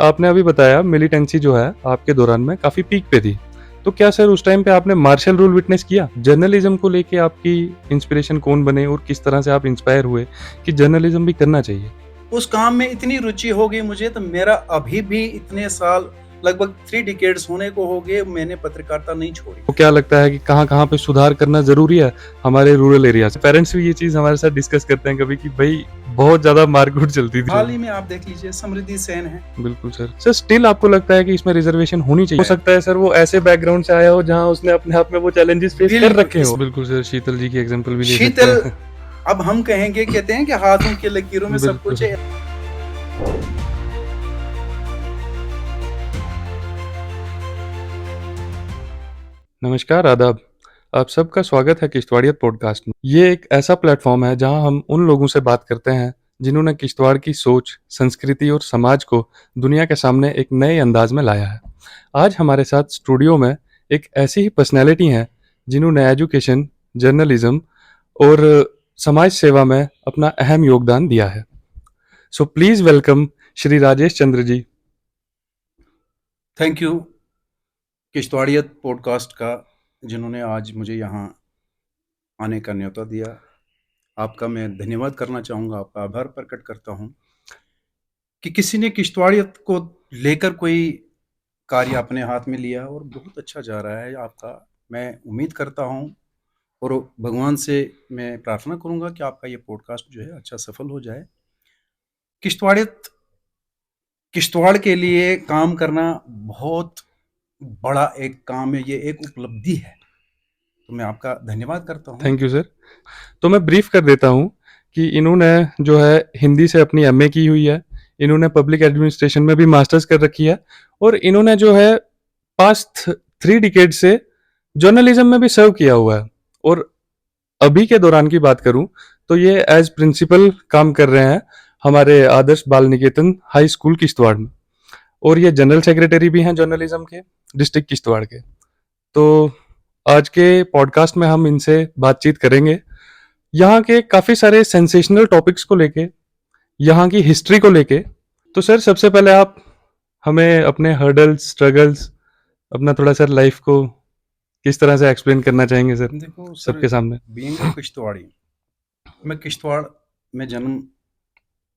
आपने अभी बताया मिलिटेंसी जो है आपके दौरान में काफी पीक पे थी। तो क्या सर उस टाइम पे आपने मार्शल रूल विटनेस किया? जर्नलिज्म को लेके आपकी इंस्पिरेशन कौन बने और किस तरह से आप इंस्पायर हुए कि जर्नलिज्म भी करना चाहिए? उस काम में इतनी रुचि हो गई मुझे, तो मेरा अभी भी इतने साल, लगभग 3 डिकेड्स होने को हो गए, मैंने पत्रकारिता नहीं छोड़ी। तो क्या लगता है कि कहाँ-कहाँ पे सुधार करना ज़रूरी है हमारे रूरल एरियाज़? पेरेंट्स भी ये चीज़ हमारे साथ डिस्कस करते हैं कभी कि भई बहुत ज़्यादा मारकूट चलती थी। हाल ही में आप देख लीजिए, समृद्धि सेन है। बिल्कुल सर। सर स्टिल आपको लगता है कि इसमें रिजर्वेशन होनी चाहिए? हो सकता है सर वो ऐसे बैकग्राउंड से आया हो जहाँ उसने अपने आप में वो चैलेंजेस फेस कर बिल्कुल रखे इस हो। बिल्कुल सर, शीतल जी की एग्जांपल भी ले सकते शीतल, हैं। अब हम कहेंगे, कहते हैं कि हाथों की लकीरों में सब कुछ बिल्कुल। है। नमस्कार, आदाब। आप सबका स्वागत है किश्तवाड़ियत पॉडकास्ट में। ये एक ऐसा प्लेटफॉर्म है जहां हम उन लोगों से बात करते हैं जिन्होंने किश्तवाड़ की सोच, संस्कृति और समाज को दुनिया के सामने एक नए अंदाज में लाया है। आज हमारे साथ स्टूडियो में एक ऐसी ही पर्सनैलिटी हैं जिन्होंने एजुकेशन, जर्नलिज्म और समाज सेवा में अपना अहम योगदान दिया है। So please welcome Shri Rajesh Chandra ji. Thank you Kishtwariyat podcast का, जिन्होंने आज मुझे यहाँ आने का न्योता दिया। आपका मैं धन्यवाद करना चाहूँगा, आपका आभार प्रकट करता हूँ कि किसी ने किश्तवाड़ियत को लेकर कोई कार्य अपने हाथ में लिया और बहुत अच्छा जा रहा है आपका। मैं उम्मीद करता हूँ और भगवान से मैं प्रार्थना करूँगा कि आपका ये पॉडकास्ट जो है अच्छा सफल हो जाए। किश्तवाड़ियत किश्तवाड़ के लिए काम करना बहुत बड़ा एक काम है, ये एक उपलब्धि है। तो मैं आपका धन्यवाद करता हूँ। Thank you sir. तो मैं ब्रीफ कर देता हूँ कि इन्होंने जो है हिंदी से अपनी एमए की हुई है, इन्होंने पब्लिक एडमिनिस्ट्रेशन में भी मास्टर्स कर रखी है और इन्होंने जो है पास्ट 3 डिकेड से जर्नलिज्म में भी सर्व किया हुआ है। और अभी के दौरान की बात करूं तो ये एज प्रिंसिपल काम कर रहे हैं हमारे आदर्श बाल निकेतन हाई स्कूल किश्तवाड़ में, और ये जनरल सेक्रेटरी भी हैं जर्नलिज्म के डिस्ट्रिक्ट किश्तवाड़ के। तो आज के पॉडकास्ट में हम इनसे बातचीत करेंगे यहाँ के काफ़ी सारे सेंसेशनल टॉपिक्स को लेके, यहाँ की हिस्ट्री को लेके। तो सर सबसे पहले आप हमें अपने हर्डल्स, स्ट्रगल्स, अपना थोड़ा सर लाइफ को किस तरह से एक्सप्लेन करना चाहेंगे सर देखो सर, सबके सामने? बीइंग अ किश्तवाड़ी, मैं किश्तवाड़ में जन्म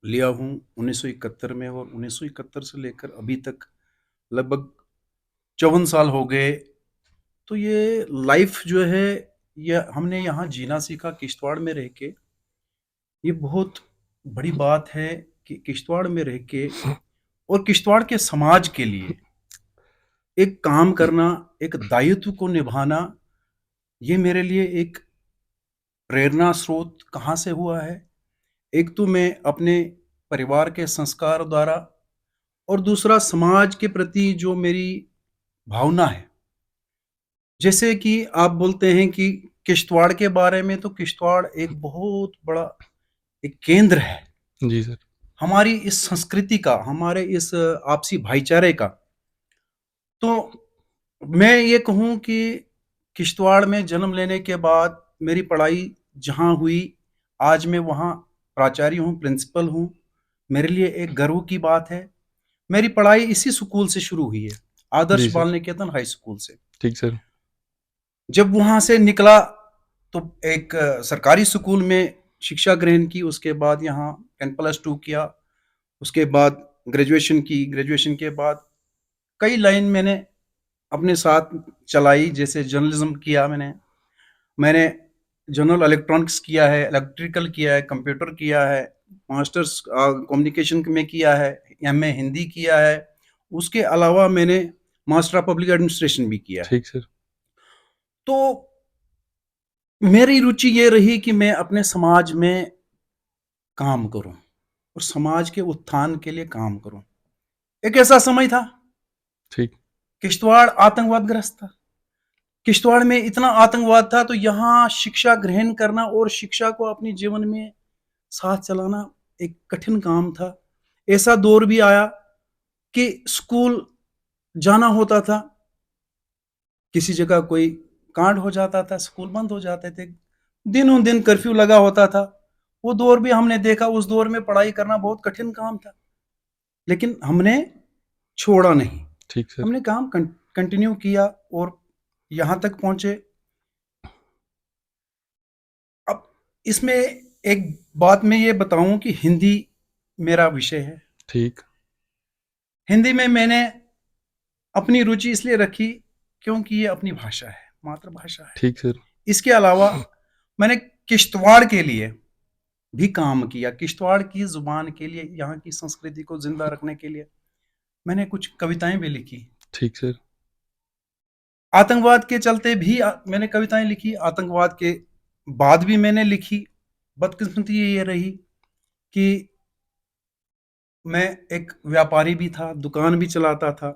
लिया हूँ 1971 में, और 1971 से लेकर अभी तक लगभग 54 साल हो गए। तो ये लाइफ जो है, ये हमने यहाँ जीना सीखा किश्तवाड़ में रह के। ये बहुत बड़ी बात है कि किश्तवाड़ में रह के और किश्तवाड़ के समाज के लिए एक काम करना, एक दायित्व को निभाना, ये मेरे लिए एक प्रेरणा स्रोत कहाँ से हुआ है। एक तो मैं अपने परिवार के संस्कार द्वारा, और दूसरा समाज के प्रति जो मेरी भावना है। जैसे कि आप बोलते हैं कि किश्तवाड़ के बारे में, तो किश्तवाड़ एक बहुत बड़ा एक केंद्र है जी सर। हमारी इस संस्कृति का, हमारे इस आपसी भाईचारे का। तो मैं ये कहूँ कि किश्तवाड़ में जन्म लेने के बाद मेरी पढ़ाई जहाँ हुई, आज मैं वहाँ प्राचार्य हूँ, प्रिंसिपल हूँ। मेरे लिए एक गर्व की बात है। मेरी पढ़ाई इसी स्कूल से शुरू हुई है, आदर्श जी बाल सर। निकेतन हाई स्कूल से। ठीक सर। जब वहाँ से निकला तो एक सरकारी स्कूल में शिक्षा ग्रहण की, उसके बाद यहाँ 10+2 किया, उसके बाद ग्रेजुएशन की। ग्रेजुएशन के बाद कई लाइन मैंने अपने साथ चलाई, जैसे जर्नलिज्म किया मैंने जनरल इलेक्ट्रॉनिक्स किया है, इलेक्ट्रिकल किया है, कंप्यूटर किया है, मास्टर्स कम्युनिकेशन में किया है, एमए हिंदी किया है। उसके अलावा मैंने मास्टर ऑफ पब्लिक एडमिनिस्ट्रेशन भी किया है। ठीक सर। तो मेरी रुचि ये रही कि मैं अपने समाज में काम करूं और समाज के उत्थान के लिए काम करूं। एक ऐसा समय था, ठीक। किश्तवाड़ आतंकवाद ग्रस्त था। किश्तवाड़ में इतना आतंकवाद था, तो यहाँ शिक्षा ग्रहण करना और शिक्षा को अपने जीवन में साथ चलाना एक कठिन काम था। ऐसा दौर भी आया कि स्कूल जाना होता था, किसी जगह कोई कांड हो जाता था, स्कूल बंद हो जाते थे, दिनों दिन कर्फ्यू लगा होता था। वो दौर भी हमने देखा। उस दौर में पढ़ाई करना बहुत कठिन काम था, लेकिन हमने छोड़ा नहीं। ठीक सर। हमने काम कंटिन्यू किया और यहाँ तक पहुँचे। अब इसमें एक बात मैं ये बताऊँ कि हिंदी मेरा विषय है। ठीक। हिंदी में मैंने अपनी रुचि इसलिए रखी क्योंकि ये अपनी भाषा है, मातृभाषा है। ठीक सर। इसके अलावा मैंने किश्तवाड़ के लिए भी काम किया। किश्तवाड़ की ज़ुबान के लिए, यहाँ की संस्कृति को ज़िंदा रखने के लिए मैंने कुछ कविताएँ भी लिखी। ठीक सर। आतंकवाद के चलते भी मैंने कविताएँ लिखी, आतंकवाद के बाद भी मैंने लिखी। बदकिस्मती ये रही कि मैं एक व्यापारी भी था, दुकान भी चलाता था।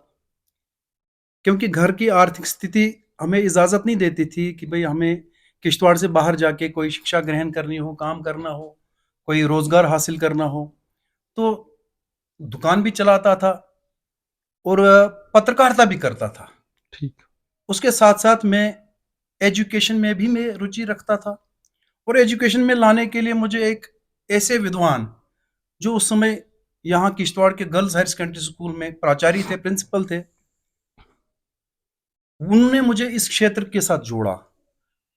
क्योंकि घर की आर्थिक स्थिति हमें इजाज़त नहीं देती थी कि भई हमें किश्तवाड़ से बाहर जाके कोई शिक्षा ग्रहण करनी हो, काम करना हो, कोई रोज़गार हासिल करना हो। तो दुकान भी चलाता था और पत्रकारिता भी करता था। ठीक। उसके साथ-साथ मैं एजुकेशन में भी मैं रुचि रखता था और एजुकेशन में लाने के लिए मुझे एक ऐसे विद्वान, जो उस समय यहाँ किश्तवाड़ के गर्ल्स हायर सेकेंडरी स्कूल में प्राचार्य थे, प्रिंसिपल थे, उन्होंने मुझे इस क्षेत्र के साथ जोड़ा।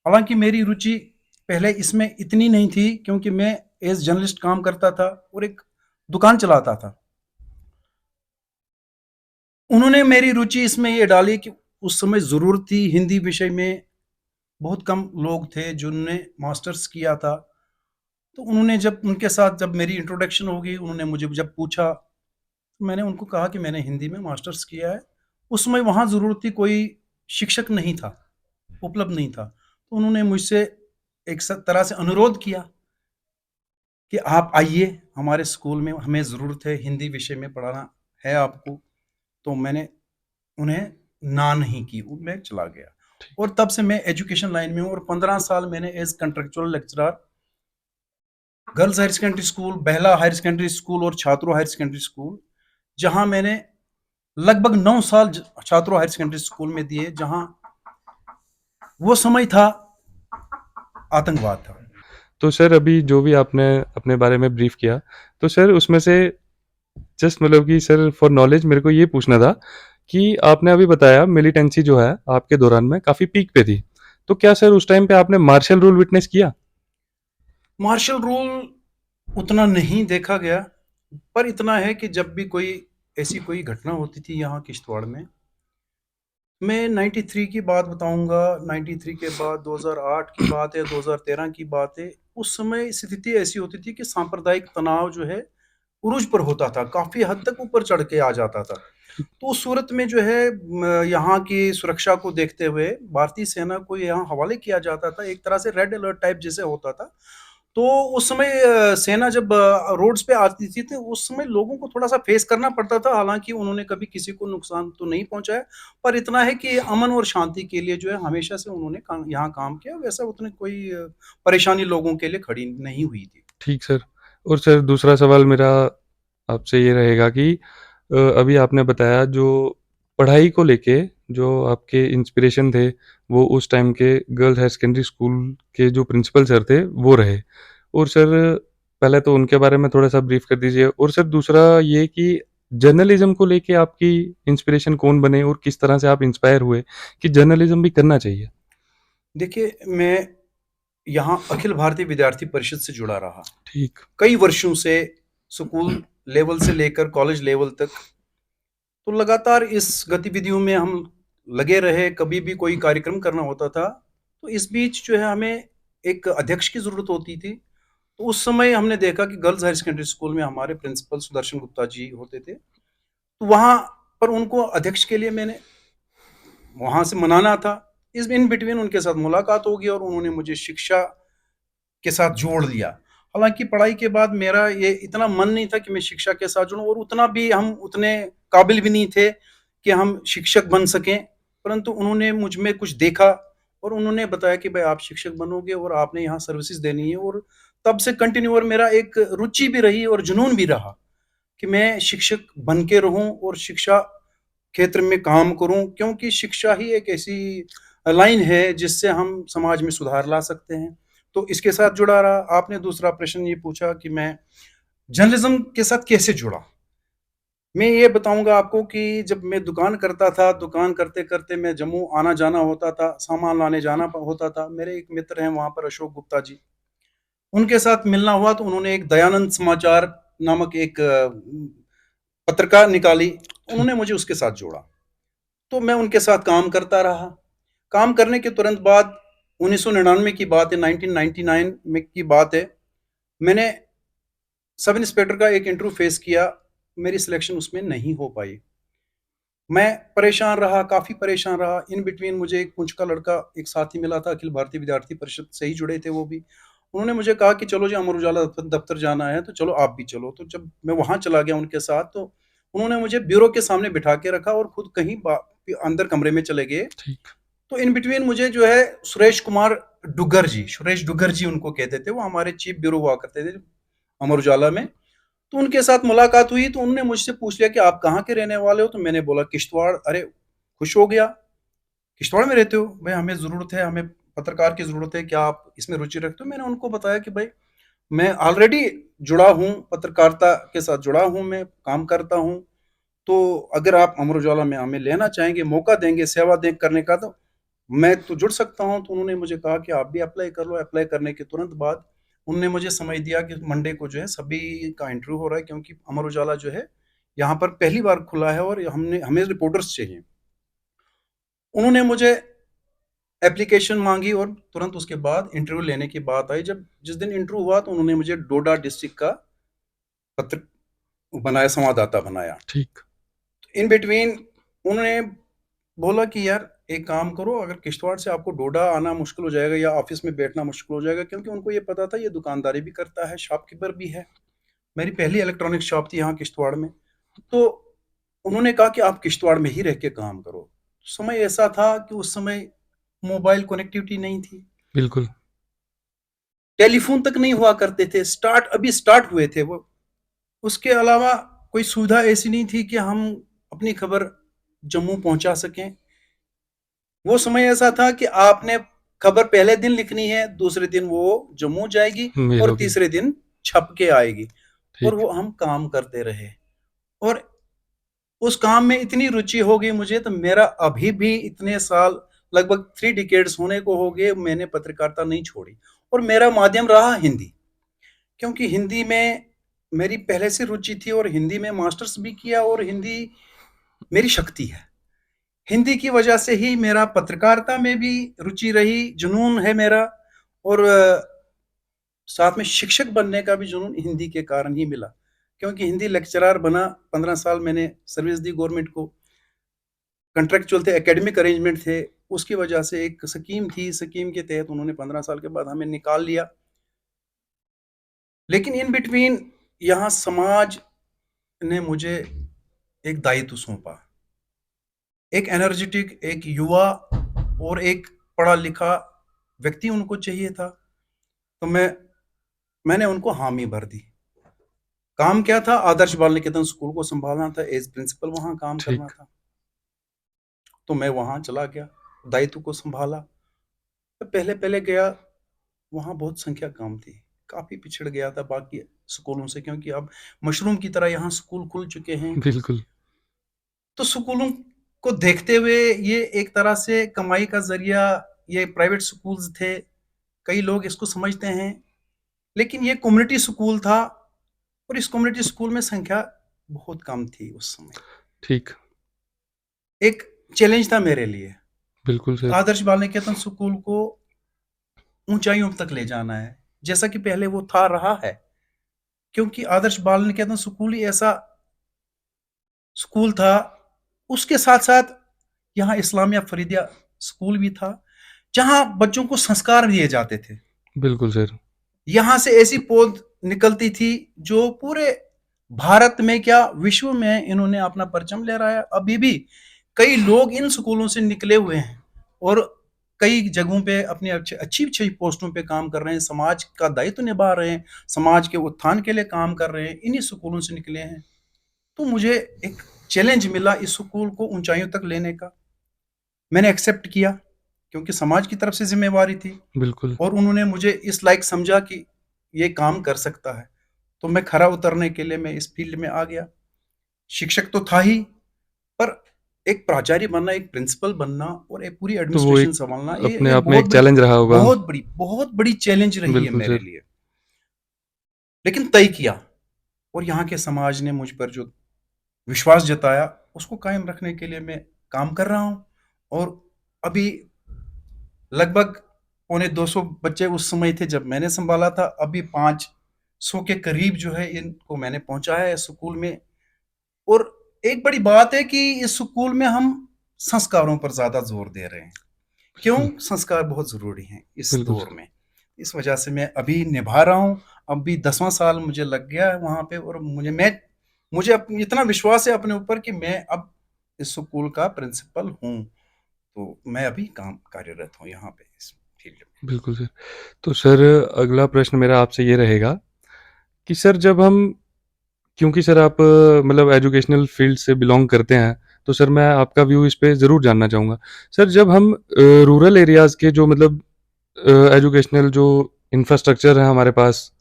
हालाँकि मेरी रुचि पहले इसमें इतनी नहीं थी क्योंकि मैं एज़ जर्नलिस्ट काम करता था और एक दुकान चलाता था। उन्होंने मेरी रुचि इसमें ये डाली कि उस समय ज़रूरत थी हिंदी विषय में, बहुत कम लोग थे जिन्होंने मास्टर्स किया था। तो उन्होंने जब उनके साथ जब मेरी इंट्रोडक्शन हो गई, उन्होंने मुझे जब पूछा, तो मैंने उनको कहा कि मैंने हिंदी में मास्टर्स किया है। उस समय वहाँ ज़रूरत थी, कोई शिक्षक नहीं था, उपलब्ध नहीं था। तो उन्होंने मुझसे एक तरह से अनुरोध किया कि आप आइए हमारे स्कूल में, हमें ज़रूरत है, हिंदी विषय में पढ़ाना है आपको। तो मैंने उन्हें ना नहीं की, मैं चला गया और तब से मैं एजुकेशन लाइन में हूँ और 15 साल मैंने as contractual lecturer girls higher secondary school, Behala higher secondary school और छात्रों हायर सेकेंडरी स्कूल, जहाँ मैंने लगभग 9 साल छात्रों हायर सेकेंडरी स्कूल में दिए, जहाँ वो समय था आतंकवाद था। तो सर अभी जो भी आपने अपने बारे में ब्रीफ किया, तो सर उसमें से जस्ट मतलब कि सर फॉर नॉलेज मेरे को ये पूछना था कि आपने अभी बताया मिलिटेंसी जो है आपके दौरान में काफ़ी पीक पे थी। तो क्या सर उस टाइम पे आपने मार्शल रूल विटनेस किया? मार्शल रूल उतना नहीं देखा गया, पर इतना है कि जब भी कोई ऐसी कोई घटना होती थी यहाँ किश्तवाड़ में, मैं 93 की बात बताऊंगा, 93 के बाद 2008 की बात है, 2013 की बात है। उस समय स्थिति ऐसी होती थी कि सांप्रदायिक तनाव जो है उरूज पर होता था, काफी हद तक ऊपर चढ़ के आ जाता था। तो उस सूरत में जो है यहाँ की सुरक्षा को देखते हुए भारतीय सेना को यहाँ हवाले किया जाता था, एक तरह से रेड अलर्ट टाइप जैसे होता था। तो उस समय सेना जब रोड्स पे आती थी तो उस समय लोगों को थोड़ा-सा फेस करना पड़ता था। हालाँकि उन्होंने कभी किसी को नुकसान तो नहीं पहुँचाया, पर इतना है कि अमन और शांति के लिए जो है हमेशा से उन्होंने यहाँ काम किया। वैसा उतनी कोई परेशानी लोगों के लिए खड़ी नहीं हुई थी। ठीक सर। और सर दूसरा सवाल मेरा आपसे ये रहेगा कि अभी आपने बताया जो पढ़ाई को लेके जो आपके इंस्पिरेशन थे, वो उस टाइम के गर्ल्स हायर सेकेंडरी स्कूल के जो प्रिंसिपल सर थे, वो रहे। और सर पहले तो उनके बारे में थोड़ा-सा ब्रीफ कर दीजिए और सर दूसरा ये कि जर्नलिज़्म को लेके आपकी इंस्पिरेशन कौन बने और किस तरह से आप इंस्पायर हुए कि जर्नलिज़्म भी करना चाहिए? देखिए, मैं यहाँ अखिल भारतीय विद्यार्थी परिषद से जुड़ा रहा। ठीक। कई वर्षों से स्कूल लेवल से लेकर कॉलेज लेवल तक, तो लगातार इस गतिविधियों में हम लगे रहे। कभी भी कोई कार्यक्रम करना होता था, तो इस बीच जो है हमें एक अध्यक्ष की ज़रूरत होती थी। तो उस समय हमने देखा कि गर्ल्स हायर सेकेंडरी स्कूल में हमारे प्रिंसिपल सुदर्शन गुप्ता जी होते थे। तो वहाँ पर उनको अध्यक्ष के लिए मैंने वहाँ से मनाना था। इस इन बिटवीन उनके साथ मुलाकात हो गई और उन्होंने मुझे शिक्षा के साथ जोड़ दिया। हालाँकि पढ़ाई के बाद मेरा ये इतना मन नहीं था कि मैं शिक्षा के साथ जुड़ूँ और उतना भी हम उतने काबिल भी नहीं थे कि हम शिक्षक बन सकें। परंतु उन्होंने मुझ में कुछ देखा और उन्होंने बताया कि भाई आप शिक्षक बनोगे और आपने यहाँ सर्विसेज़ देनी है। और तब से कंटिन्यू और मेरा एक रुचि भी रही और जुनून भी रहा कि मैं शिक्षक बन के रहूँ और शिक्षा क्षेत्र में काम करूँ, क्योंकि शिक्षा ही एक ऐसी लाइन है जिससे हम समाज में सुधार ला सकते हैं। तो इसके साथ जुड़ा रहा। आपने दूसरा प्रश्न ये पूछा कि मैं जर्नलिज्म के साथ कैसे जुड़ा? मैं ये बताऊँगा आपको कि जब मैं दुकान करता था, दुकान करते-करते मैं जम्मू आना-जाना होता था, सामान लाने जाना प होता था। मेरे एक मित्र हैं वहाँ पर अशोक गुप्ता जी, उनके साथ मिलना हुआ तो उन्होंने एक दयानंद समाचार नामक एक पत्रिका निकाली, ठीक। उन्होंने मुझे उसके साथ जोड़ा। तो मैं उनके साथ काम करता रहा। काम करने के तुरंत बाद 1999 की बात है, 1999 में की बात है, मैंने सब इंस्पेक्टर का एक इंटरव्यू फेस किया, मेरी सिलेक्शन उसमें नहीं हो पाई। मैं परेशान रहा, काफ़ी परेशान रहा। इन बिटवीन मुझे एक पुंछ का लड़का, एक साथी मिला था, अखिल भारतीय विद्यार्थी परिषद से ही जुड़े थे वो भी। उन्होंने मुझे कहा कि चलो जी अमर उजाला दफ्तर जाना है, तो चलो आप भी चलो। तो जब मैं वहाँ चला गया उनके साथ, तो उन्होंने मुझे ब्यूरो के सामने बिठा के रखा और खुद कहीं अंदर कमरे में चले गए। ठीक। तो इन बिटवीन मुझे जो है सुरेश कुमार डुग्गर जी, सुरेश डुग्गर जी उनको कहते थे, वो हमारे चीफ ब्यूरो हुआ करते थे अमर उजाला में। तो उनके साथ मुलाकात हुई तो उन्होंने मुझसे पूछ लिया कि आप कहाँ के रहने वाले हो? तो मैंने बोला किश्तवाड़। अरे! खुश हो गया, किश्तवाड़ में रहते हो? भई हमें ज़रूरत है, हमें पत्रकार की ज़रूरत है, क्या आप इसमें रुचि रखते हो? मैंने उनको बताया कि भाई मैं ऑलरेडी जुड़ा हूँ, पत्रकारिता के साथ जुड़ा हूँ मैं, काम करता हूँ। तो अगर आप अमर उजाला में हमें लेना चाहेंगे, मौका देंगे, सेवा दे करने का, तो मैं तो जुड़ सकता हूँ। तो उन्होंने मुझे कहा कि आप भी अप्लाई कर लो। अप्लाई करने के तुरंत बाद उन्होंने मुझे समय दिया कि मंडे को जो है सभी का इंटरव्यू हो रहा है, क्योंकि अमर उजाला जो है यहाँ पर पहली बार खुला है और हमें रिपोर्टर्स चाहिए। उन्होंने मुझे एप्लीकेशन मांगी और तुरंत उसके बाद इंटरव्यू लेने की बात आई। जब जिस दिन इंटरव्यू हुआ तो उन्होंने मुझे डोडा डिस्ट्रिक्ट का पत्र बनाया, संवाददाता बनाया। ठीक। इन बिटवीन उन्होंने बोला कि यार एक काम करो, अगर किश्तवाड़ से आपको डोडा आना मुश्किल हो जाएगा या ऑफिस में बैठना मुश्किल हो जाएगा, क्योंकि उनको ये पता था ये दुकानदारी भी करता है, शॉपकीपर भी है। मेरी पहली इलेक्ट्रॉनिक शॉप थी यहाँ किश्तवाड़ में। तो उन्होंने कहा कि आप किश्तवाड़ में ही रह के काम करो। समय ऐसा था कि उस समय मोबाइल कनेक्टिविटी नहीं थी, बिल्कुल। टेलीफोन तक नहीं हुआ करते थे, अभी स्टार्ट हुए थे वो। उसके अलावा कोई सुविधा ऐसी नहीं थी कि हम अपनी खबर जम्मू पहुंचा सकें। वो समय ऐसा था कि आपने खबर पहले दिन लिखनी है, दूसरे दिन वो जम्मू जाएगी मेल और होगी। तीसरे दिन छप के आएगी। और ठीक। वो हम काम करते रहे और उस काम में इतनी रुचि हो गई मुझे, तो मेरा अभी भी इतने साल, लगभग 3 डिकेड्स होने को हो गए, मैंने पत्रकारिता नहीं छोड़ी। और मेरा माध्यम रहा हिंदी, क्योंकि हिंदी में मेरी पहले से रुचि थी और हिंदी में मास्टर्स भी किया और हिंदी मेरी शक्ति है। हिंदी की वजह से ही मेरा पत्रकारिता में भी रुचि रही, जुनून है मेरा। और साथ में शिक्षक बनने का भी जुनून हिंदी के कारण ही मिला, क्योंकि हिंदी लेक्चरर बना। 15 साल मैंने सर्विस दी गवर्नमेंट को। कॉन्ट्रेक्चुअल थे, एकेडमिक अरेंजमेंट थे। उसकी वजह से एक स्कीम थी, स्कीम के तहत उन्होंने 15 साल के बाद हमें निकाल लिया। लेकिन इन बिटवीन यहाँ समाज ने मुझे एक दायित्व सौंपा, एक एनर्जेटिक, एक युवा और एक पढ़ा लिखा व्यक्ति उनको चाहिए था। तो मैंने उनको हामी भर दी। काम क्या था? आदर्श बाल निकेतन स्कूल को संभालना था, एज प्रिंसिपल वहां काम करना ठीक। था। तो मैं वहां चला गया, दायित्व को संभाला। तो पहले पहले गया, वहां बहुत संख्या कम थी, काफी पिछड़ गया था बाकी स्कूलों से, क्योंकि अब मशरूम की तरह यहाँ स्कूल खुल चुके हैं। बिल्कुल। तो स्कूलों को देखते हुए ये एक तरह से कमाई का जरिया, ये प्राइवेट स्कूल्स थे, कई लोग इसको समझते हैं। लेकिन ये कम्युनिटी स्कूल था और इस कम्युनिटी स्कूल में संख्या बहुत कम थी उस समय। ठीक। एक चैलेंज था मेरे लिए। बिल्कुल सर। आदर्श बाल निकेतन स्कूल को ऊंचाइयों तक ले जाना है, जैसा कि पहले वो था रहा है। क्योंकि आदर्श बाल निकेतन स्कूल ही ऐसा स्कूल था। उसके साथ साथ यहाँ इस्लामिया फरीदिया स्कूल भी था, जहाँ बच्चों को संस्कार दिए जाते थे। बिल्कुल सर। यहाँ से ऐसी पौध निकलती थी जो पूरे भारत में क्या विश्व में इन्होंने अपना परचम लहराया है। अभी भी कई लोग इन स्कूलों से निकले हुए हैं और कई जगहों पे अपनी अच्छी अच्छी पोस्टों पे काम कर रहे हैं, समाज का दायित्व निभा रहे हैं, समाज के उत्थान के लिए काम कर रहे हैं, इन्हीं स्कूलों से निकले हैं। तो मुझे एक चैलेंज मिला इस स्कूल को ऊंचाइयों तक लेने का। मैंने एक्सेप्ट किया, क्योंकि समाज की तरफ से जिम्मेवारी थी बिल्कुल। और उन्होंने मुझे इस लायक समझा कि ये काम कर सकता है। तो मैं खरा उतरने के लिए मैं इस फील्ड में आ गया। शिक्षक तो था ही, पर एक प्राचार्य बनना, एक प्रिंसिपल बनना और एक पूरी तो वो एडमिनिस्ट्रेशन एक संभालना, अपने ये आप में बहुत एक बड़ी, चैलेंज रहा होगा। बहुत बड़ी चैलेंज रही है बिल्कुल मेरे सर। लिए। लेकिन तय किया, और यहाँ के समाज ने मुझ पर जो विश्वास जताया, उसको कायम रखने के लिए मैं काम कर रहा हूँ। और अभी लगभग पौने 200 बच्चे उस समय थे जब मैंने संभाला था, अभी 500 के करीब जो है इनको मैंने पहुंचाया है स्कूल में। और एक बड़ी बात है कि इस स्कूल में हम संस्कारों पर ज्यादा जोर दे रहे हैं। क्यों? बिल्कुल, संस्कार बहुत जरूरी हैं इस बिल्कुल दौर सर। में। इस वजह से मैं अभी निभा रहा हूँ। अभी 10वां साल मुझे लग गया है वहां पे, और मुझे इतना विश्वास है अपने ऊपर कि मैं अब इस स्कूल का प्रिंसिपल हूँ। तो मैं अभी काम कार्यरत हूँ यहाँ पे इस फील्ड में। बिल्कुल सर। तो सर अगला प्रश्न मेरा आपसे ये रहेगा कि सर जब हम क्योंकि सर आप मतलब एजुकेशनल फील्ड से बिलॉन्ग करते हैं, तो सर मैं आपका व्यू इस पे ज़रूर जानना चाहूँगा। सर जब हम रूरल एरियाज़ के जो मतलब एजुकेशनल जो इंफ्रास्ट्रक्चर है हमारे पास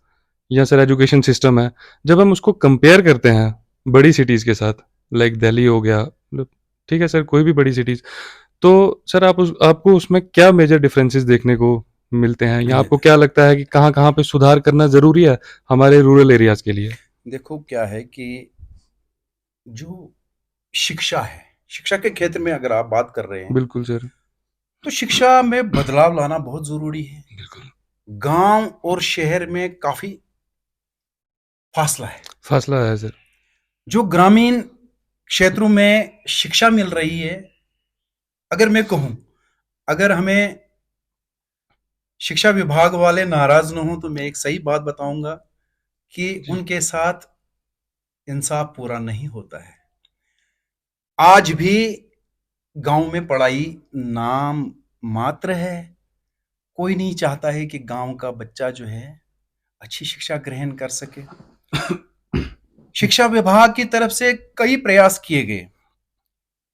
या सर एजुकेशन सिस्टम है, जब हम उसको कंपेयर करते हैं बड़ी सिटीज़ के साथ, लाइक दिल्ली हो गया, मतलब ठीक है सर, कोई भी बड़ी सिटीज़, तो सर आपको उसमें क्या मेजर डिफरेंसेस देखने को मिलते हैं, या आपको क्या लगता है कि कहाँ-कहाँ पे सुधार करना ज़रूरी है हमारे रूरल एरियाज़ के लिए? देखो क्या है कि जो शिक्षा है, शिक्षा के क्षेत्र में अगर आप बात कर रहे हैं, बिल्कुल सर। तो शिक्षा में बदलाव लाना बहुत जरूरी है। बिल्कुल। गांव और शहर में काफी फासला है। फासला है सर। जो ग्रामीण क्षेत्रों में शिक्षा मिल रही है, अगर मैं कहूं, अगर हमें शिक्षा विभाग वाले नाराज न हो तो मैं एक सही बात बताऊंगा कि जी। उनके साथ इंसाफ पूरा नहीं होता है। आज भी गांव में पढ़ाई नाम मात्र है। कोई नहीं चाहता है कि गांव का बच्चा जो है अच्छी शिक्षा ग्रहण कर सके। शिक्षा विभाग की तरफ से कई प्रयास किए गए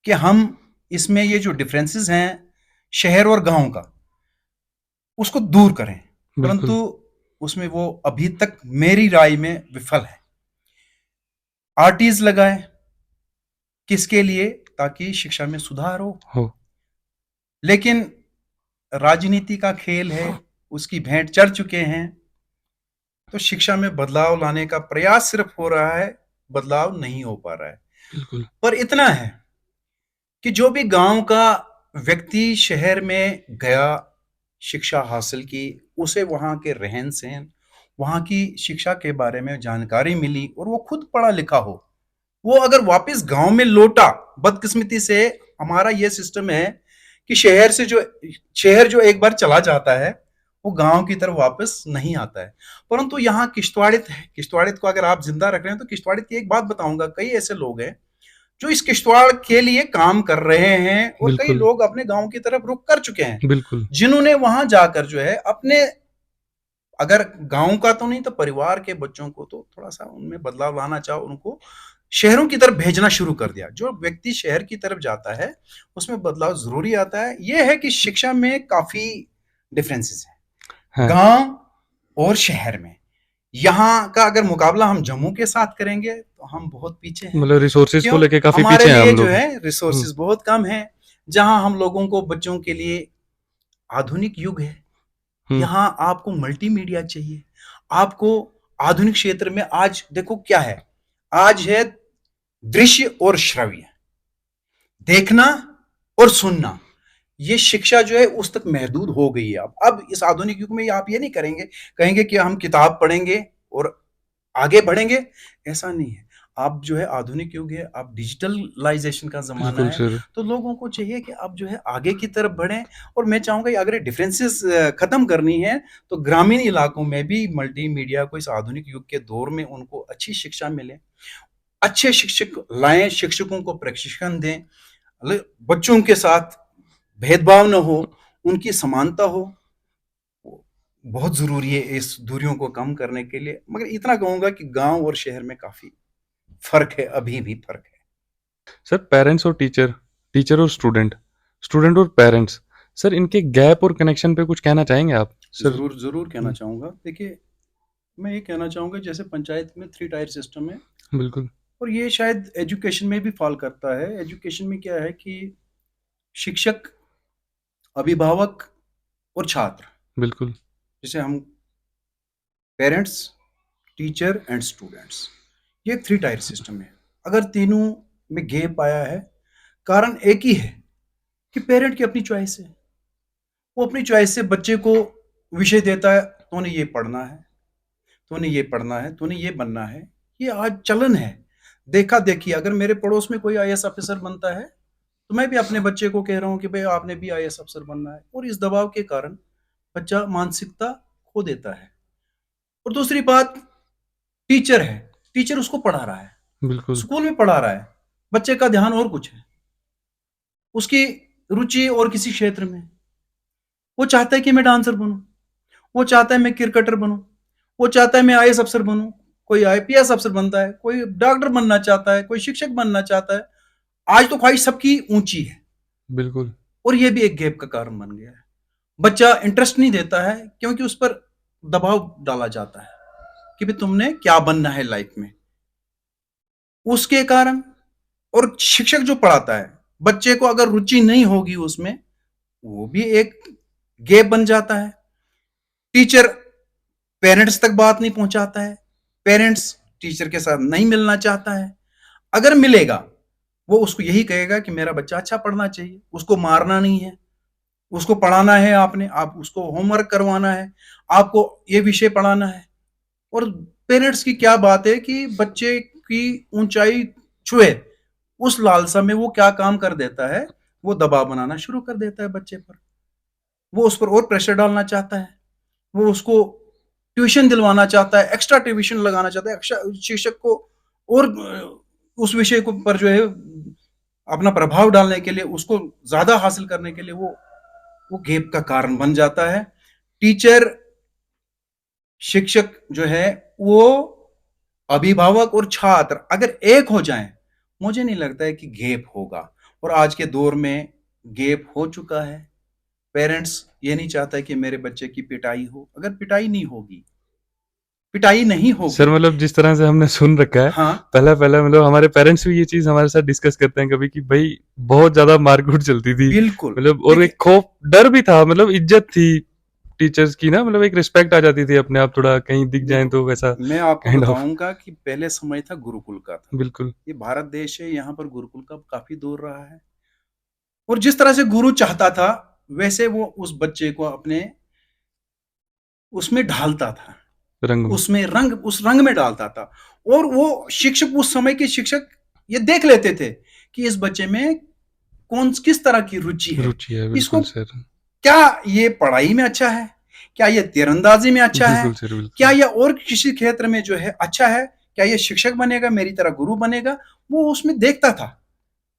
कि हम इसमें ये जो डिफरेंसेस हैं शहर और गांव का, उसको दूर करें, परंतु बिल्कुल। उसमें वो अभी तक मेरी राय में विफल है। आरटीज लगाए, किसके लिए? ताकि शिक्षा में सुधार हो। हो। लेकिन राजनीति का खेल है, उसकी भेंट चढ़ चुके हैं। तो शिक्षा में बदलाव लाने का प्रयास सिर्फ हो रहा है, बदलाव नहीं हो पा रहा है। बिल्कुल। पर इतना है कि जो भी गांव का व्यक्ति शहर में गया, शिक्षा हासिल की, उसे वहां के रहन सहन, वहां की शिक्षा के बारे में जानकारी मिली और वो खुद पढ़ा लिखा हो, वो अगर वापस गांव में लौटा, बदकिस्मती से हमारा ये सिस्टम है कि शहर जो एक बार चला जाता है, वो गांव की तरफ वापस नहीं आता है। परंतु यहाँ किश्तवाड़ित है, किश्तवाड़ित को अगर आप जिंदा रख रहे हैं तो किश्तवाड़ित की एक बात बताऊंगा, कई ऐसे लोग हैं जो इस किश्तवाड़ के लिए काम कर रहे हैं, और कई बिल्कुल। लोग अपने गांव की तरफ रुख कर चुके हैं, बिल्कुल। जिन्होंने वहां जाकर जो है अपने, अगर गांव का तो नहीं तो परिवार के बच्चों को तो थोड़ा सा उनमें बदलाव लाना चाहो, उनको शहरों की तरफ भेजना शुरू कर दिया। जो व्यक्ति शहर की तरफ जाता है उसमें बदलाव जरूरी आता है। यह है कि शिक्षा में काफी डिफरेंसेस है है। गांव और शहर में। यहाँ का अगर मुकाबला हम जम्मू के साथ करेंगे तो हम बहुत पीछे हैं। मतलब रिसोर्सेज को क्यों? लेके काफ़ी हमारे पीछे हैं लिए हम जो लोग। है हुँ। रिसोर्सेज बहुत कम है। जहां हम लोगों को बच्चों के लिए आधुनिक युग है, हुँ। यहाँ आपको मल्टीमीडिया चाहिए। आपको आधुनिक क्षेत्र में आज देखो क्या है, आज है दृश्य और श्रव्य, देखना और सुनना। ये शिक्षा जो है उस तक महदूद हो गई है। अब इस आधुनिक युग में आप ये नहीं कहेंगे कि हम किताब पढ़ेंगे और आगे बढ़ेंगे, ऐसा नहीं है। आप जो है आधुनिक युग है, आप डिजिटलाइजेशन का जमाना बिल्कुल है, सर। तो लोगों को चाहिए कि आप जो है आगे की तरफ बढ़ें। और मैं चाहूंगा कि अगर ये डिफरेंसेस खत्म करनी है तो ग्रामीण इलाकों में भी मल्टीमीडिया को इस आधुनिक युग के दौर में उनको अच्छी शिक्षा मिले, अच्छे शिक्षक लाएं, शिक्षकों को प्रशिक्षण दें, बच्चों के साथ भेदभाव न हो, उनकी समानता हो। बहुत जरूरी है इस दूरियों को कम करने के लिए। मगर इतना कहूंगा कि गांव और शहर में काफी फर्क है, अभी भी फर्क है। सर पेरेंट्स और टीचर, टीचर और स्टूडेंट, स्टूडेंट और पेरेंट्स, सर इनके गैप और कनेक्शन पे कुछ कहना चाहेंगे आप? सर। जरूर जरूर कहना हुँ। चाहूंगा। देखिए, मैं ये कहना चाहूंगा जैसे पंचायत में 3 टायर सिस्टम है, बिल्कुल। और ये शायद एजुकेशन में भी फॉल करता है। एजुकेशन में क्या है कि शिक्षक, अभिभावक और छात्र, बिल्कुल, जिसे हम पेरेंट्स, टीचर एंड स्टूडेंट्स, ये एक 3 टायर सिस्टम है। अगर तीनों में गैप आया है, कारण एक ही है कि पेरेंट की अपनी चॉइस है। वो अपनी चॉइस से बच्चे को विषय देता है, तूने ये पढ़ना है, तूने ये पढ़ना है, तूने ये बनना है। ये आज चलन है। देखा-देखी, अगर मेरे पड़ोस में कोई आईएएस ऑफिसर बनता है, तो मैं भी अपने बच्चे को कह रहा हूँ कि भई आपने भी आईएएस अफसर बनना है, और इस दबाव के कारण बच्चा मानसिकता खो देता है। और दूसरी बात, टीचर है, टीचर उसको पढ़ा रहा है, बिल्कुल, स्कूल में पढ़ा रहा है, बच्चे का ध्यान और कुछ है, उसकी रुचि और किसी क्षेत्र में। वो चाहता है कि मैं डांसर बनूँ, वो चाहता है मैं क्रिकेटर बनूँ, वो चाहता है मैं आईएएस अफसर बनूँ, कोई आईपीएस अफसर बनता है, कोई डॉक्टर बनना चाहता है, कोई शिक्षक बनना चाहता है। आज तो ख्वाहिश सबकी ऊँची है, बिल्कुल। और ये भी एक गैप का कारण बन गया है। बच्चा इंटरेस्ट नहीं देता है, क्योंकि उस पर दबाव डाला जाता है कि भाई तुमने क्या बनना है लाइफ में। उसके कारण, और शिक्षक जो पढ़ाता है, बच्चे को अगर रुचि नहीं होगी उसमें, वो भी एक गैप बन जाता है। टीचर पेरेंट्स तक बात नहीं पहुंचाता है, पेरेंट्स टीचर के साथ नहीं मिलना चाहता है। अगर मिलेगा, वो उसको यही कहेगा कि मेरा बच्चा अच्छा पढ़ना चाहिए, उसको मारना नहीं है, उसको पढ़ाना है, आपने आप उसको होमवर्क करवाना है, आपको ये विषय पढ़ाना है। और पेरेंट्स की क्या बात है कि बच्चे की ऊंचाई छुए, उस लालसा में वो क्या काम कर देता है, वो दबाव बनाना शुरू कर देता है बच्चे पर। वो उस पर और प्रेशर डालना चाहता है, वो उसको ट्यूशन दिलवाना चाहता है, एक्स्ट्रा ट्यूशन लगाना चाहता है, एक्स्ट्रा शिक्षक को, और उस विषय को पर जो है अपना प्रभाव डालने के लिए, उसको ज्यादा हासिल करने के लिए वो गैप का कारण बन जाता है। टीचर, शिक्षक जो है, वो अभिभावक और छात्र अगर एक हो जाएं, मुझे नहीं लगता है कि गैप होगा। और आज के दौर में गैप हो चुका है। पेरेंट्स ये नहीं चाहता है कि मेरे बच्चे की पिटाई हो। अगर पिटाई नहीं होगी, पिटाई नहीं सर होगी। मतलब जिस तरह से हमने सुन रखा है, हाँ, पहले-पहले मतलब हमारे पेरेंट्स भी ये चीज़ हमारे साथ डिस्कस करते हैं कभी कि भई बहुत ज़्यादा मार-कूट चलती थी। बिल्कुल। मतलब और देखिए, एक खौफ, डर भी था, मतलब इज़्ज़त थी टीचर्स की ना, मतलब एक रिस्पेक्ट आ जाती थी अपने आप, थोड़ा कहीं दिख जाएँ देखो, तो वैसा मैं आपको काइंड ऑफ। बताऊंगा कि पहले समय था गुरुकुल का था। बिल्कुल, ये भारत देश है, यहाँ पर गुरुकुल का काफी दौर रहा है। और जिस तरह से गुरु चाहता था, वैसे वो उस बच्चे को अपने उसमें ढालता था, रंग में। उसमें रंग, उस रंग में डालता था। और वो शिक्षक, उस समय के शिक्षक ये देख लेते थे कि इस बच्चे में कौन किस तरह की रुचि है, रुचि है, इसको बिल्कुल सर। क्या ये पढ़ाई में अच्छा है, क्या ये तीरंदाजी में अच्छा है, बिल्कुल सर, क्या बिल्कुल। ये और किसी क्षेत्र में जो है अच्छा है, क्या ये शिक्षक बनेगा, मेरी तरह गुरु बनेगा। वो उसमें देखता था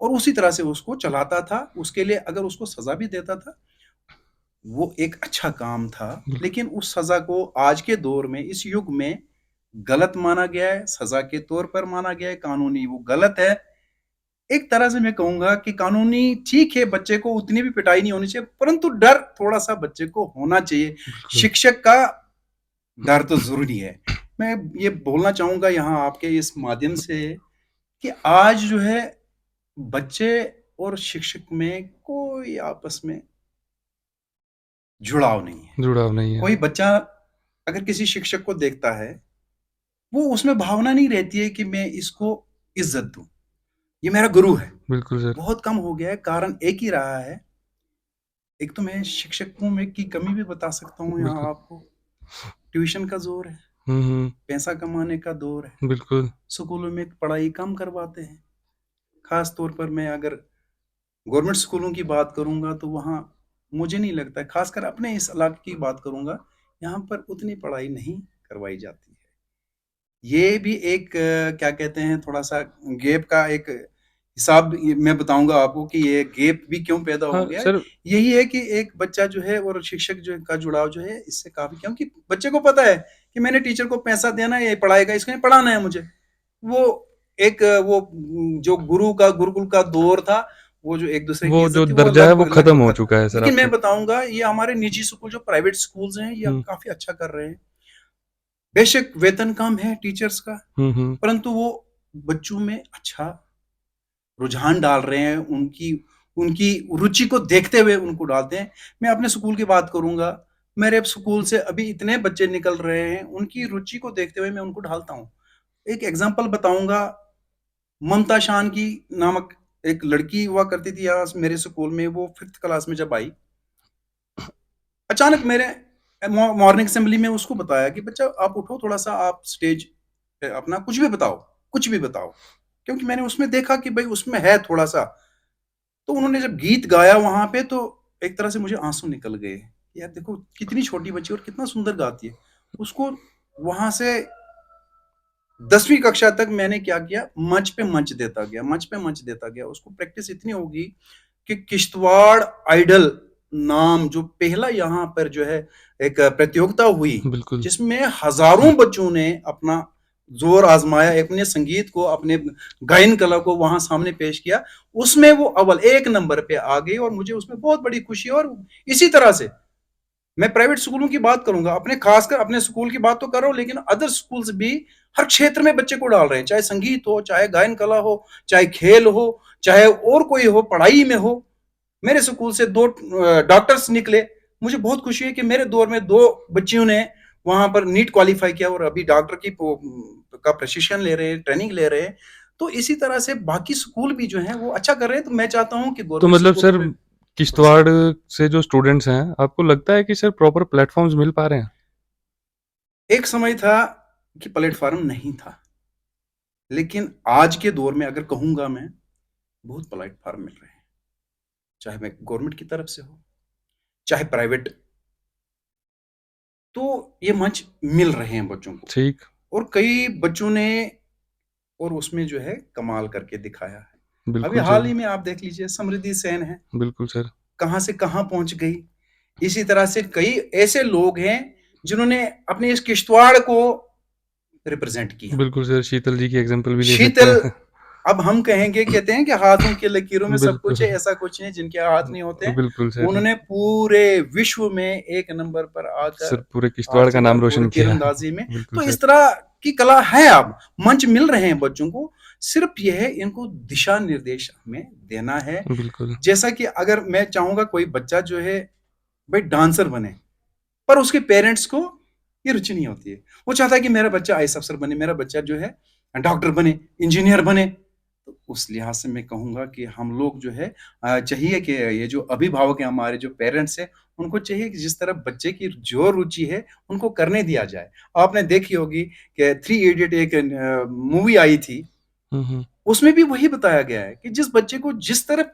और उसी तरह से उसको चलाता था। उसके लिए अगर उसको सजा भी देता था, वो एक अच्छा काम था। बिल्कुल, लेकिन उस सजा को आज के दौर में, इस युग में गलत माना गया है, सजा के तौर पर माना गया है, कानूनी वो गलत है। एक तरह से मैं कहूंगा कि कानूनी ठीक है, बच्चे को उतनी भी पिटाई नहीं होनी चाहिए, परंतु डर थोड़ा सा बच्चे को होना चाहिए। बिल्कुल। शिक्षक का डर तो जरूरी है। मैं ये बोलना चाहूंगा यहाँ आपके इस माध्यम से कि आज जो है, बच्चे और शिक्षक में कोई आपस में जुड़ाव नहीं है। जुड़ाव नहीं है। कोई बच्चा अगर किसी शिक्षक को देखता है, वो उसमें भावना नहीं रहती है कि मैं इसको इज्जत दूं, ये मेरा गुरु है। बिल्कुल सर। बहुत कम हो गया है। कारण एक ही रहा है। एक तो मैं शिक्षकों में की कमी भी बता सकता हूँ यहाँ बिल्कुल। आपको। ट्यूशन का जोर है, हुँ, हुँ। पैसा कमाने का दौर है। बिल्कुल, स्कूलों में पढ़ाई कम करवाते हैं। खास तौर पर मैं अगर गवर्नमेंट स्कूलों की बात करूँगा, तो वहाँ मुझे नहीं लगता है, खासकर अपने इस इलाके की बात करूँगा, यहाँ पर उतनी पढ़ाई नहीं करवाई जाती है। ये भी एक क्या कहते हैं, थोड़ा-सा गैप का एक हिसाब ये मैं बताऊँगा आपको कि ये गैप भी क्यों पैदा हो हाँ, गया है। सर। यही है कि एक बच्चा जो है और शिक्षक जो का जुड़ाव जो है, इससे काफ़ी, क्योंकि बच्चे को पता है कि मैंने टीचर को पैसा देना है, ये पढ़ाएगा, इसको नहीं पढ़ाना है मुझे। वो एक वो जो गुरुकुल का दौर था, वो जो एक-दूसरे की वो जो इज़्ज़त थी, वो दर्जा है वो खत्म लगभग हो खत्म। चुका है सर लेकिन मैं आपके। बताऊँगा, ये हमारे निजी स्कूल, जो प्राइवेट स्कूल्स हैं, ये हुँ, काफ़ी अच्छा कर रहे हैं। बेशक वेतन कम है टीचर्स का, हुँ, हुँ। परंतु वो बच्चों में अच्छा रुझान डाल रहे हैं, उनकी उनकी रुचि को देखते हुए उनको डालते हैं। मैं अपने स्कूल की बात करूँगा, मेरे स्कूल से अभी इतने बच्चे निकल रहे हैं, उनकी रुचि को देखते हुए मैं उनको डालता हूँ। एक एग्ज़ाम्पल बताऊँगा, ममता शान की नामक एक लड़की हुआ करती थी यहाँ मेरे स्कूल में, वो 5th क्लास में जब आई, अचानक मेरे मॉर्निंग असेंबली में उसको बताया कि बच्चा आप उठो थोड़ा-सा, आप स्टेज पे अपना कुछ भी बताओ। क्योंकि मैंने उसमें देखा कि भई उसमें है थोड़ा-सा। तो उन्होंने जब गीत गाया वहाँ पे, तो एक तरह से मुझे आँसू निकल गए। यार देखो कितनी छोटी बच्ची और कितना सुंदर गाती है। उसको वहाँ से 10वीं कक्षा तक मैंने क्या किया, मंच पे मंच देता गया। उसको प्रैक्टिस इतनी होगी कि किश्तवाड़ आइडल नाम जो पहला यहाँ पर जो है एक प्रतियोगिता हुई, बिल्कुल। जिसमें हजारों बच्चों ने अपना जोर आजमाया, अपने संगीत को, अपने गायन कला को वहां सामने पेश किया। उसमें वो अव्वल 1 नंबर पे आ गई और मुझे उसमें बहुत बड़ी खुशी है। और इसी तरह से मैं प्राइवेट स्कूलों की बात करूंगा, अपने खासकर अपने स्कूल की बात तो कर रहा हूं, लेकिन अदर स्कूल्स भी हर क्षेत्र में बच्चे को डाल रहे हैं, चाहे संगीत हो, चाहे गायन कला हो, चाहे खेल हो, चाहे और कोई हो, पढ़ाई में हो। मेरे स्कूल से 2 डॉक्टर्स निकले। मुझे बहुत खुशी है कि मेरे दौर में 2 बच्चियों ने वहां पर नीट क्वालिफाई किया और अभी डॉक्टर की का प्रशिक्षण ले रहे हैं, ट्रेनिंग ले रहे हैं। तो इसी तरह से बाकी स्कूल भी जो है वो अच्छा कर रहे हैं। तो मैं चाहता हूं कि तो गवर्नमेंट मतलब स्कूलों सर, पे प्रोत्साहन। किश्तवाड़ से जो स्टूडेंट्स हैं, आपको लगता है कि सर प्रॉपर प्लेटफॉर्म्स मिल पा रहे हैं? एक समय था कि प्लेटफॉर्म नहीं था, लेकिन आज के दौर में अगर कहूंगा मैं, बहुत प्लेटफॉर्म मिल रहे हैं, चाहे मैं गवर्नमेंट की तरफ से हो, चाहे प्राइवेट। तो ये मंच मिल रहे हैं बच्चों को, ठीक। और कई बच्चों ने और उसमें जो है कमाल करके दिखाया है। अभी बिल्कुल हाल सर। ही में आप देख लीजिए, समृद्धि सेन है, बिल्कुल सर। कहाँ से कहाँ पहुंच गई। इसी तरह से कई ऐसे लोग हैं जिन्होंने अपने इस किश्तवाड़ को रिप्रेजेंट किया। बिल्कुल सर, शीतल जी की एग्जांपल भी ले सकते शीतल, हैं। अब हम कहेंगे, कहते हैं कि हाथों की लकीरों में सब कुछ बिल्कुल। है, ऐसा कुछ नहीं जिनके हाथ नहीं होते हैं। बिल्कुल सर। उन्होंने पूरे विश्व में 1 नंबर पर सर आकर पूरे किश्तवाड़ का नाम आर्चर और रोशन किया है। तीरंदाजी में। बिल्कुल तो सर। इस तरह की कला है, अब मंच मिल रहे हैं बच्चों को। सिर्फ यह है, इनको दिशा निर्देश हमें देना है। बिल्कुल। जैसा कि अगर मैं चाहूंगा कोई बच्चा जो है भाई डांसर बने, पर उसके पेरेंट्स को ये रुचि नहीं होती है। वो चाहता है कि मेरा बच्चा आईएएस अफसर बने, मेरा बच्चा जो है डॉक्टर बने, इंजीनियर बने। तो उस लिहाज से मैं कहूंगा कि हम लोग जो है चाहिए कि ये जो अभिभावक हैं, हमारे जो पेरेंट्स हैं, उनको चाहिए कि जिस तरह बच्चे की जो रुचि है उनको करने दिया जाए। आपने देखी होगी कि 3 इडियट एक मूवी आई थी, हम्म। उसमें भी वही बताया गया है कि जिस बच्चे को जिस तरफ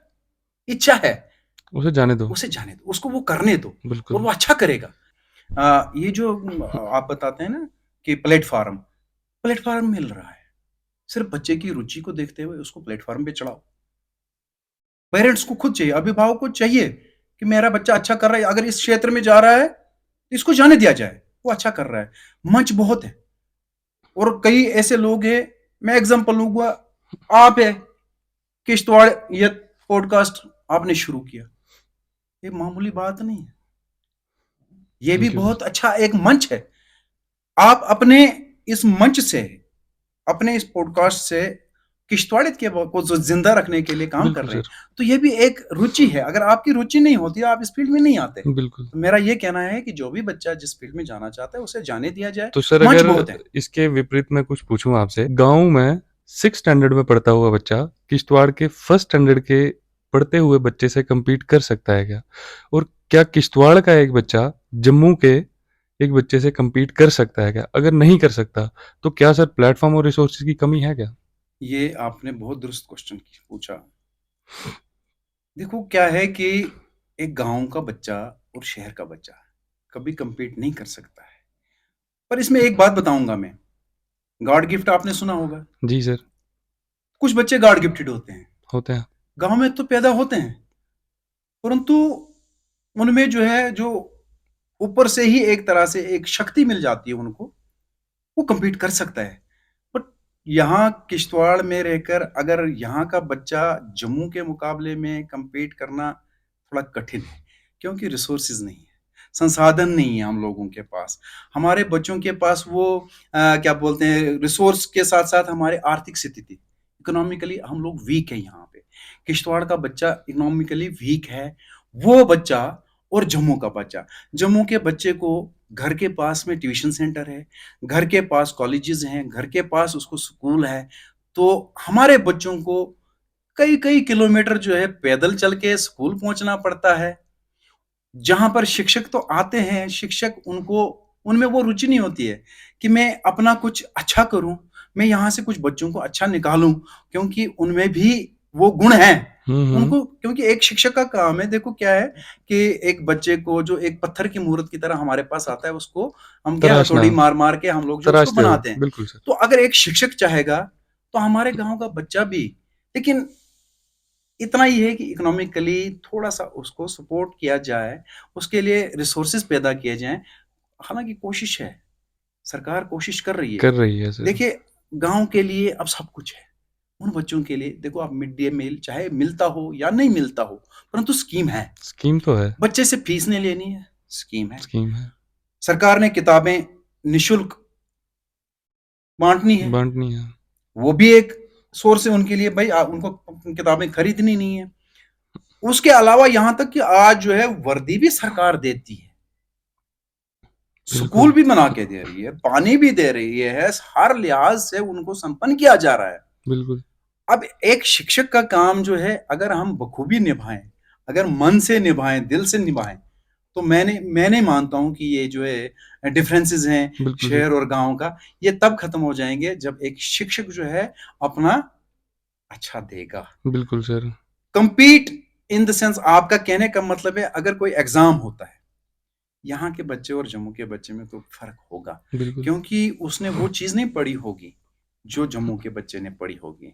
इच्छा है, उसे जाने दो। उसे जाने दो, उसको वो करने दो, और बिल्कुल। वो अच्छा करेगा। ये जो आप बताते हैं ना कि प्लेटफॉर्म प्लेटफॉर्म मिल रहा है, सिर्फ बच्चे की रुचि को देखते हुए उसको प्लेटफॉर्म पे चढ़ाओ। पेरेंट्स को खुद चाहिए, अभिभावक को चाहिए कि मेरा बच्चा अच्छा कर रहा है, अगर इस क्षेत्र में जा रहा है तो इसको जाने दिया जाए, वो अच्छा कर रहा है। मंच बहुत है और कई ऐसे लोग हैं। मैं एग्जांपल लूंगा, आप है, किश्तवाड़ ये पॉडकास्ट आपने शुरू किया, ये मामूली बात नहीं है, ये भी थैंक यू सर। बहुत अच्छा एक मंच है। आप अपने इस मंच से, अपने इस पॉडकास्ट से किश्तवाड़ के को जो जिंदा रखने के लिए काम कर बिल्कुल रहे हैं। सर। तो ये भी एक रुचि है। अगर आपकी रुचि नहीं होती, आप इस फील्ड में नहीं आते। बिल्कुल। तो मेरा ये कहना है कि जो भी बच्चा जिस फील्ड में जाना चाहता है उसे जाने दिया जाए। तो सर, मंच अगर बहुत है। इसके विपरीत मैं कुछ पूछूं आपसे, गांव में 6 स्टैंडर्ड में पढ़ता हुआ बच्चा किश्तवाड़ के 1st स्टैंडर्ड के पढ़ते हुए बच्चे से compete कर सकता है क्या? और क्या किश्तवाड़ का एक बच्चा जम्मू के एक बच्चे से compete कर सकता है क्या? अगर नहीं कर सकता, तो क्या सर प्लेटफॉर्म और रिसोर्सेज की कमी है क्या? ये आपने बहुत दुरुस्त क्वेश्चन पूछा। देखो क्या है कि एक गांव का बच्चा और शहर का बच्चा कभी compete नहीं कर सकता है। पर इसमें एक बात बताऊंगा मैं, गॉड गिफ्ट आपने सुना होगा। जी सर। कुछ बच्चे गॉड गिफ्टेड होते हैं, होते हैं। गांव में तो पैदा होते हैं, परंतु उनमें जो है, जो ऊपर से ही एक तरह से एक शक्ति मिल जाती है उनको, वो compete कर सकता है। बट यहाँ किश्तवाड़ में रहकर अगर यहाँ का बच्चा जम्मू के मुकाबले में compete करना थोड़ा कठिन है, क्योंकि रिसोर्सेज नहीं है। संसाधन नहीं है हम लोगों के पास। हमारे बच्चों के पास वो क्या बोलते हैं रिसोर्स के साथ साथ हमारे आर्थिक स्थिति, इकोनॉमिकली हम लोग वीक है यहाँ पे। किश्तवाड़ का बच्चा इकोनॉमिकली वीक है, वो बच्चा और जम्मू का बच्चा। जम्मू के बच्चे को घर के पास में ट्यूशन सेंटर है, घर के पास कॉलेजेस हैं, घर के पास उसको स्कूल है। तो हमारे बच्चों को कई कई किलोमीटर जो है पैदल चल के स्कूल पहुंचना पड़ता है, जहां पर शिक्षक तो आते हैं, शिक्षक उनको उनमें वो रुचि नहीं होती है कि मैं अपना कुछ अच्छा करूं, मैं यहाँ से कुछ बच्चों को अच्छा निकालूं, क्योंकि उनमें भी वो गुण हैं उनको। क्योंकि एक शिक्षक का काम है, देखो क्या है कि एक बच्चे को जो एक पत्थर की मूर्त की तरह हमारे पास आता है, उसको हम क्या तराशना, हथौड़ी मार मार के हम लोग जो उसको तराशते हो, बनाते हैं। बिल्कुल सर। तो अगर एक शिक्षक चाहेगा तो हमारे गांव का बच्चा भी, लेकिन इतना ही है कि इकोनॉमिकली थोड़ा सा उसको सपोर्ट किया जाए, उसके लिए रिसोर्सेज पैदा किए जाएं। हालांकि कोशिश है, सरकार कोशिश कर रही है। कर रही है सर। देखिए गांव के लिए अब सब कुछ है, उन बच्चों के लिए देखो आप मिड डे मील चाहे मिलता हो या नहीं मिलता हो, परंतु स्कीम है, स्कीम तो है, बच्चे से फीस नहीं लेनी है, स्कीम है। स्कीम है, सरकार ने किताबें निशुल्क बांटनी है, बांटनी है। वो भी एक सोर्स है उनके लिए, भाई उनको किताबें खरीदनी नहीं है। उसके अलावा यहां तक कि आज जो है वर्दी भी सरकार देती है, स्कूल भी बना के दे रही है, पानी भी दे रही है, हर लिहाज से उनको संपन्न किया जा रहा है। बिल्कुल। अब एक शिक्षक का काम जो है अगर हम बखूबी निभाएं, अगर मन से निभाएं, दिल से निभाएं, तो मैंने मानता हूं कि ये जो है डिफरेंसेस हैं बिल्कुल शहर और गांव का, ये तब खत्म हो जाएंगे जब एक शिक्षक जो है अपना अच्छा देगा। बिल्कुल sir. Compete in the sense, आपका कहने का मतलब है अगर कोई एग्जाम होता है, यहाँ के बच्चे और जम्मू के बच्चे में तो फर्क होगा, बिल्कुल। क्योंकि उसने वो चीज नहीं पढ़ी होगी जो जम्मू के बच्चे ने पढ़ी होगी।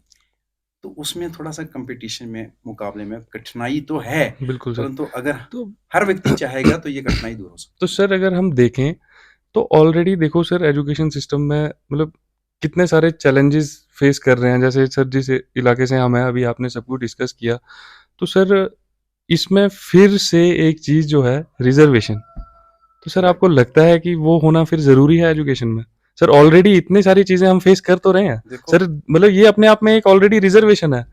तो उसमें थोड़ा सा कंपटीशन में, मुकाबले में कठिनाई तो है, बिल्कुल सर। परंतु अगर तो हर व्यक्ति चाहेगा तो ये कठिनाई दूर हो सकती तो सर अगर हम देखें तो ऑलरेडी देखो सर एजुकेशन सिस्टम में मतलब कितने सारे चैलेंजेस फेस कर रहे हैं। जैसे सर जिस इलाके से हम हैं अभी आपने सब कुछ डिस्कस किया, तो सर इसमें फिर से एक चीज़ जो है रिजर्वेशन, तो सर आपको लगता है कि वो होना फिर ज़रूरी है एजुकेशन में? सर ऑलरेडी इतनी सारी चीज़ें हम फेस कर तो रहे हैं देखो सर, मतलब ये अपने आप में एक ऑलरेडी रिजर्वेशन है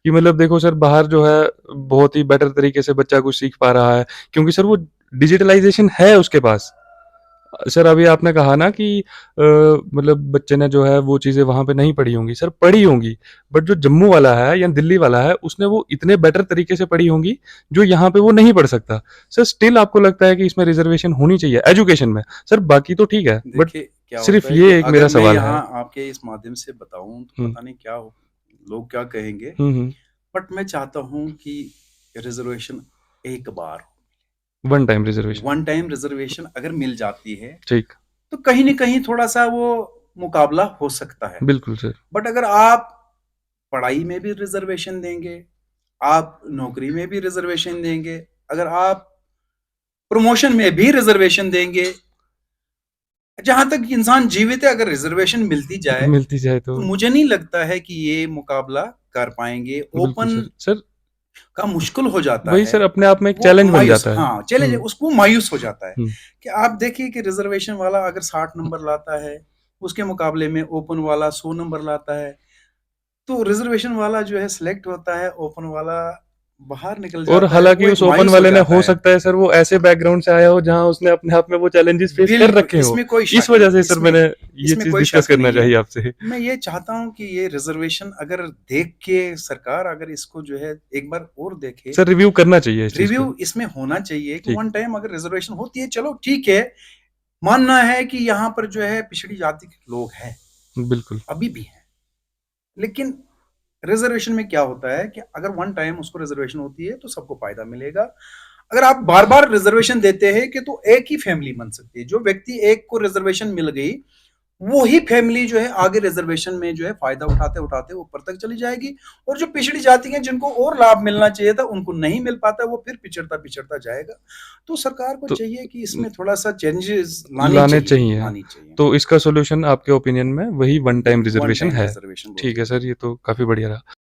कि मतलब देखो सर बाहर जो है बहुत ही बेटर तरीके से बच्चा कुछ सीख पा रहा है, क्योंकि सर वो डिजिटलाइजेशन है उसके पास। सर अभी आपने कहा ना कि मतलब बच्चे ने जो है वो चीज़ें वहाँ पे नहीं पढ़ी होंगी, सर पढ़ी होंगी, बट जो जम्मू वाला है या दिल्ली वाला है उसने वो इतने बेटर तरीके से पढ़ी होंगी जो यहाँ पे वो नहीं पढ़ सकता। सर स्टिल आपको लगता है कि इसमें रिजर्वेशन होनी चाहिए एजुकेशन में? सर बाकी तो ठीक है, बट देखिए क्या सिर्फ होता है ये कि एक अगर मेरा मैं सवाल है। यहाँ आपके इस माध्यम से बताऊं तो हम्म पता नहीं क्या हो, लोग क्या कहेंगे, हम्म। बट मैं चाहता हूं कि रिजर्वेशन एक बार, one time reservation. One time reservation अगर मिल जाती है ठीक। तो कहीं ना कहीं थोड़ा सा वो मुकाबला हो सकता है। बिल्कुल सर। बट अगर आप पढ़ाई में भी रिजर्वेशन देंगे, आप नौकरी में भी रिजर्वेशन देंगे, अगर आप प्रमोशन में भी रिजर्वेशन देंगे, जहां तक इंसान जीवित है, अगर रिजर्वेशन मिलती जाए तो तो मुझे नहीं लगता है कि ये मुकाबला कर पाएंगे। बिल्कुल ओपन सर। सर का मुश्किल हो जाता वही है, सर अपने आप में एक वो चैलेंज बन मायूस, जाता है। हाँ चैलेंज, उसको मायूस हो जाता है हम्म। कि आप देखिए कि रिजर्वेशन वाला अगर 60 नंबर लाता है, उसके मुकाबले में ओपन वाला 100 नंबर लाता है, तो रिजर्वेशन वाला जो है सिलेक्ट होता है, ओपन वाला बाहर निकल और जाता है, हालांकि वो एक उस ओपन मायूस हो वाले ने जाता हो है। सकता है सर वो ऐसे बैकग्राउंड से आया हो जहां उसने अपने आप में वो चैलेंजेस फेस कर बिल्कुल, रखे हो, इसमें कोई इस शक वजह नहीं, से सर मैंने ये इसमें चीज कोई डिस्कस शक करना नहीं है। चाहिए आपसे। मैं ये चाहता हूं कि ये रिजर्वेशन अगर देख के सरकार अगर इसको जो है एक बार और देखे, सर रिव्यू करना चाहिए इस चीज को। रिव्यू इसमें होना चाहिए कि ठीक। वन टाइम अगर रिजर्वेशन होती है, चलो ठीक है, मानना है कि यहाँ पर जो है पिछड़ी जाति के लोग हैं, बिल्कुल। अभी भी हैं, लेकिन रिजर्वेशन में क्या होता है कि अगर वन टाइम उसको रिजर्वेशन होती है तो सबको फायदा मिलेगा। अगर आप बार बार रिजर्वेशन देते हैं कि तो एक ही फैमिली बन सकती है, जो व्यक्ति एक को रिजर्वेशन मिल गई वो ही फैमिली जो है आगे रिजर्वेशन में जो है फायदा उठाते उठाते ऊपर तक चली जाएगी, और जो पिछड़ी जाति हैं जिनको और लाभ मिलना चाहिए था उनको नहीं मिल पाता, वो फिर पिछड़ता पिछड़ता जाएगा। तो सरकार को तो चाहिए कि इसमें थोड़ा सा चेंजेस लाने चाहिए। लानी चाहिए। तो इसका सॉल्यूशन आपके ओपिनियन में वही one time one reservation time है? रिजर्वेशन ठीक है सर, ये तो काफी बढ़िया रहा।